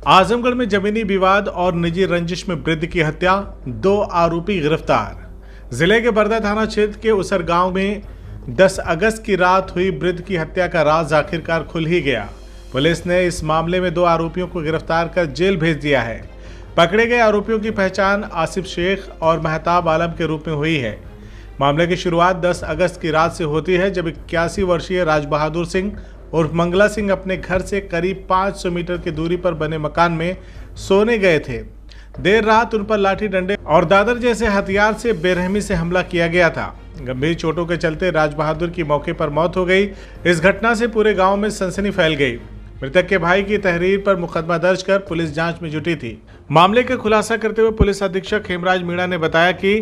आजमगढ़ में जमीनी विवाद और निजी रंजिश में वृद्ध की हत्या, 2 आरोपी गिरफ्तार। जिले के बरदा थाना क्षेत्र के उसर गांव में 10 अगस्त की रात हुई वृद्ध की हत्या का राज आखिरकार खुल ही गया। पुलिस ने इस मामले में 2 आरोपियों को गिरफ्तार कर जेल भेज दिया है। पकड़े गए आरोपियों की पहचान आसिफ शेख और महताब आलम के रूप में हुई है। मामले की शुरुआत 10 अगस्त की रात से होती है, जब 81 वर्षीय राज बहादुर सिंह उर्फ मंगला सिंह अपने घर से करीब 500 मीटर की दूरी पर बने मकान में सोने गए थे। देर रात उन पर लाठी डंडे और दादर जैसे हथियार से बेरहमी से हमला किया गया था। गंभीर चोटों के चलते राज बहादुर की मौके पर मौत हो गई। इस घटना से पूरे गांव में सनसनी फैल गई। मृतक के भाई की तहरीर पर मुकदमा दर्ज कर पुलिस जांच में जुटी थी। मामले का खुलासा करते हुए पुलिस अधीक्षक हेमराज मीणा ने बताया कि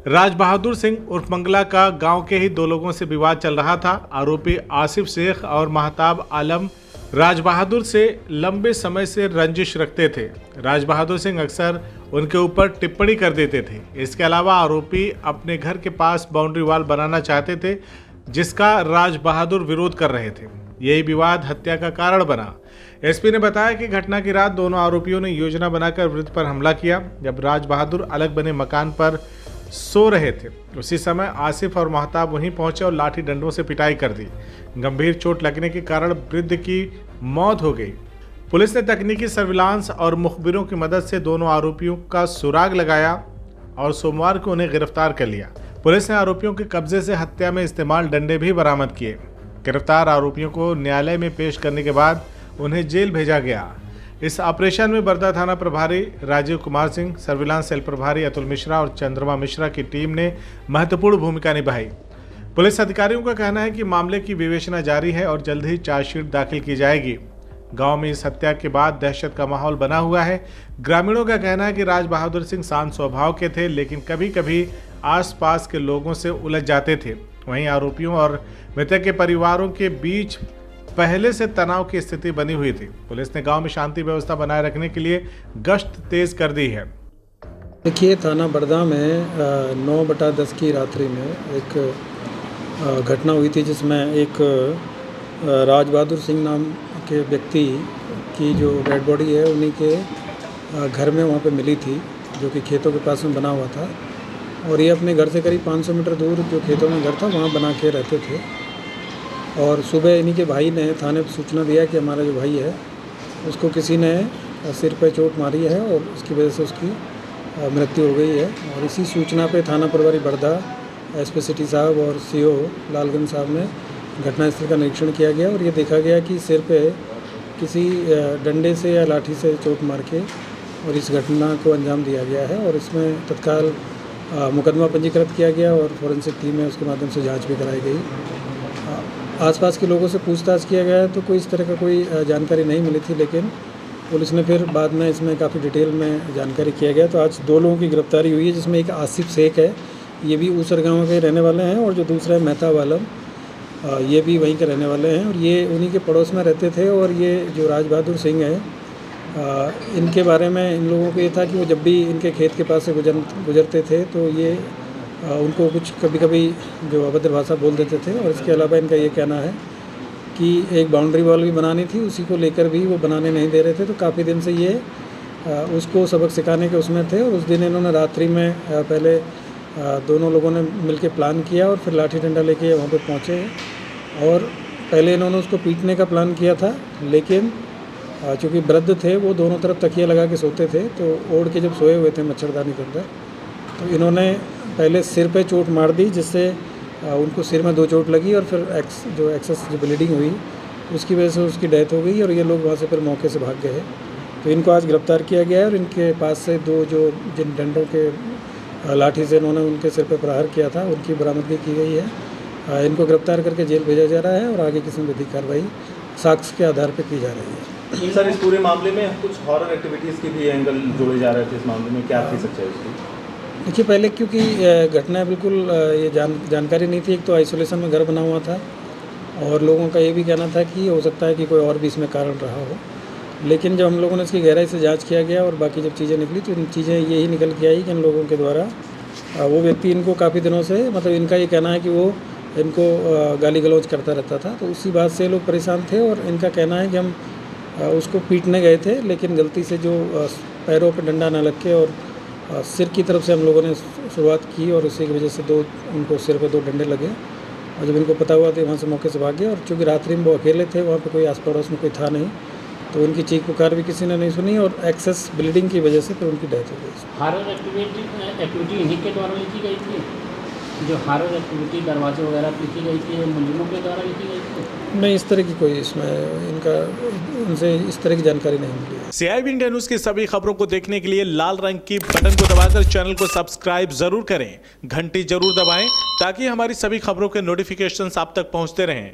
राज बहादुर सिंह उर्फ मंगला का गांव के ही 2 लोगों से विवाद चल रहा था। आरोपी आसिफ शेख और महताब आलम राज बहादुर से लंबे समय से रंजिश रखते थे। राज बहादुर सिंह अक्सर उनके ऊपर टिप्पणी कर देते थे। इसके अलावा आरोपी अपने घर के पास बाउंड्री वॉल बनाना चाहते थे, जिसका राज बहादुर विरोध कर रहे थे। यही विवाद हत्या का कारण बना। एसपी ने बताया कि घटना की रात दोनों आरोपियों ने योजना बनाकर वृद्ध पर हमला किया। जब राज बहादुर अलग बने मकान पर सो रहे थे, उसी समय आसिफ और महताब वहीं पहुंचे और लाठी डंडों से पिटाई कर दी। गंभीर चोट लगने के कारण वृद्ध की मौत हो गई। पुलिस ने तकनीकी सर्विलांस और मुखबिरों की मदद से दोनों आरोपियों का सुराग लगाया और सोमवार को उन्हें गिरफ्तार कर लिया। पुलिस ने आरोपियों के कब्जे से हत्या में इस्तेमाल डंडे भी बरामद किए। गिरफ्तार आरोपियों को न्यायालय में पेश करने के बाद उन्हें जेल भेजा गया। इस ऑपरेशन में बरदा थाना प्रभारी राजीव कुमार सिंह, सर्विलांस सेल प्रभारी अतुल मिश्रा और चंद्रमा मिश्रा की टीम ने महत्वपूर्ण भूमिका निभाई। पुलिस अधिकारियों का कहना है कि मामले की विवेचना जारी है और जल्द ही चार्जशीट दाखिल की जाएगी। गांव में इस हत्या के बाद दहशत का माहौल बना हुआ है। ग्रामीणों का कहना है कि राज बहादुर सिंह शांत स्वभाव के थे, लेकिन कभी कभी आसपास के लोगों से उलझ जाते थे। वहीं आरोपियों और मृतक के परिवारों के बीच पहले से तनाव की स्थिति बनी हुई थी। पुलिस ने गांव में शांति व्यवस्था बनाए रखने के लिए गश्त तेज कर दी है। देखिए, थाना बरदा में 9/10 की रात्रि में एक घटना हुई थी, जिसमें एक राज बहादुर सिंह नाम के व्यक्ति की जो डेड बॉडी है उन्हीं के घर में वहाँ पे मिली थी, जो कि खेतों के पास में बना हुआ था। और ये अपने घर से करीब 500 मीटर दूर जो खेतों में घर था वहाँ बना के रहते थे। और सुबह इन्हीं के भाई ने थाने पर सूचना दिया कि हमारा जो भाई है उसको किसी ने सिर पे चोट मारी है और उसकी वजह से उसकी मृत्यु हो गई है। और इसी सूचना पे थाना प्रभारी बरदा, एसपी सिटी साहब और सीओ लालगंज साहब ने घटनास्थल का निरीक्षण किया गया और ये देखा गया कि सिर पे किसी डंडे से या लाठी से चोट मार के और इस घटना को अंजाम दिया गया है। और इसमें तत्काल मुकदमा पंजीकृत किया गया और फॉरेंसिक टीम है उसके माध्यम से जाँच भी कराई गई। आसपास के लोगों से पूछताछ किया गया तो कोई इस तरह का कोई जानकारी नहीं मिली थी, लेकिन पुलिस ने फिर बाद में इसमें काफ़ी डिटेल में जानकारी किया गया। तो आज 2 लोगों की गिरफ्तारी हुई है, जिसमें एक आसिफ शेख है, ये भी ऊसर गाँव के रहने वाले हैं, और जो दूसरा है महताब आलम, ये भी वहीं के रहने वाले हैं और ये उन्हीं के पड़ोस में रहते थे। और ये जो राज बहादुर सिंह है, इनके बारे में इन लोगों को ये था कि वो जब भी इनके खेत के पास से गुजरते थे तो ये उनको कुछ कभी कभी जो अभद्र भाषा बोल देते थे। और इसके अलावा इनका ये कहना है कि एक बाउंड्री वॉल भी बनानी थी, उसी को लेकर भी वो बनाने नहीं दे रहे थे। तो काफ़ी दिन से ये उसको सबक सिखाने के उसमें थे। और उस दिन इन्होंने रात्रि में पहले दोनों लोगों ने मिलकर प्लान किया और फिर लाठी डंडा लेके वहाँ पे पहुँचे। और पहले इन्होंने उसको पीटने का प्लान किया था, लेकिन चूँकि वृद्ध थे वो दोनों तरफ तकिया लगा के सोते थे, तो ओढ़ के जब सोए हुए थे मच्छरदानी के अंदर, तो इन्होंने पहले सिर पे चोट मार दी, जिससे उनको सिर में 2 चोट लगी और फिर एक्सेस जो ब्लीडिंग हुई उसकी वजह से उसकी डेथ हो गई। और ये लोग वहाँ से फिर मौके से भाग गए। तो इनको आज गिरफ्तार किया गया है और इनके पास से 2 जो जिन डंडों के लाठी से इन्होंने उनके सिर पे प्रहार किया था उनकी बरामदगी की गई है। इनको गिरफ्तार करके जेल भेजा जा रहा है और आगे की संविधिक कार्रवाई साक्ष्य के आधार पर की जा रही है। सर, इस पूरे मामले में कुछ हॉरर एक्टिविटीज़ के भी एंगल जोड़े जा रहे थे इस मामले में, क्या थी सच्चाई उसकी? देखिए, पहले क्योंकि घटना बिल्कुल ये जानकारी नहीं थी। एक तो आइसोलेशन में घर बना हुआ था और लोगों का ये भी कहना था कि हो सकता है कि कोई और भी इसमें कारण रहा हो। लेकिन जब हम लोगों ने इसकी गहराई से जांच किया गया और बाकी जब चीज़ें निकली तो इन चीज़ें यही निकल के आई कि इन लोगों के द्वारा वो व्यक्ति इनको काफ़ी दिनों से, मतलब इनका ये कहना है कि वो इनको गाली गलौज करता रहता था। तो उसी बात से लोग परेशान थे और इनका कहना है कि हम उसको पीटने गए थे, लेकिन गलती से जो पैरों पे डंडा ना लग के और सिर की तरफ से हम लोगों ने शुरुआत की और उसी की वजह से उनको सिर पे 2 डंडे लगे। और जब इनको पता हुआ तो वहाँ से मौके से भाग गए, और चूँकि रात्रि में वो अकेले थे, वहाँ पे कोई आस पड़ोस में कोई था नहीं, तो उनकी चीख पुकार भी किसी ने नहीं सुनी और एक्सेस ब्लीडिंग की वजह से फिर उनकी डेथ हो गई। हॉरर एक्टिविटी इन्हीं के द्वारा लिखी गई थी, जो हॉरर एक्टिविटी दरवाजे वगैरह लिखी गई थी मुलजिमों के द्वारा लिखी गई थी। नहीं, इस तरह की कोई इसमें उनसे इस तरह की जानकारी नहीं मिली है। CIB इंडिया न्यूज की सभी खबरों को देखने के लिए लाल रंग की बटन को दबाकर चैनल को सब्सक्राइब जरूर करें, घंटी जरूर दबाएं ताकि हमारी सभी खबरों के नोटिफिकेशंस आप तक पहुंचते रहें।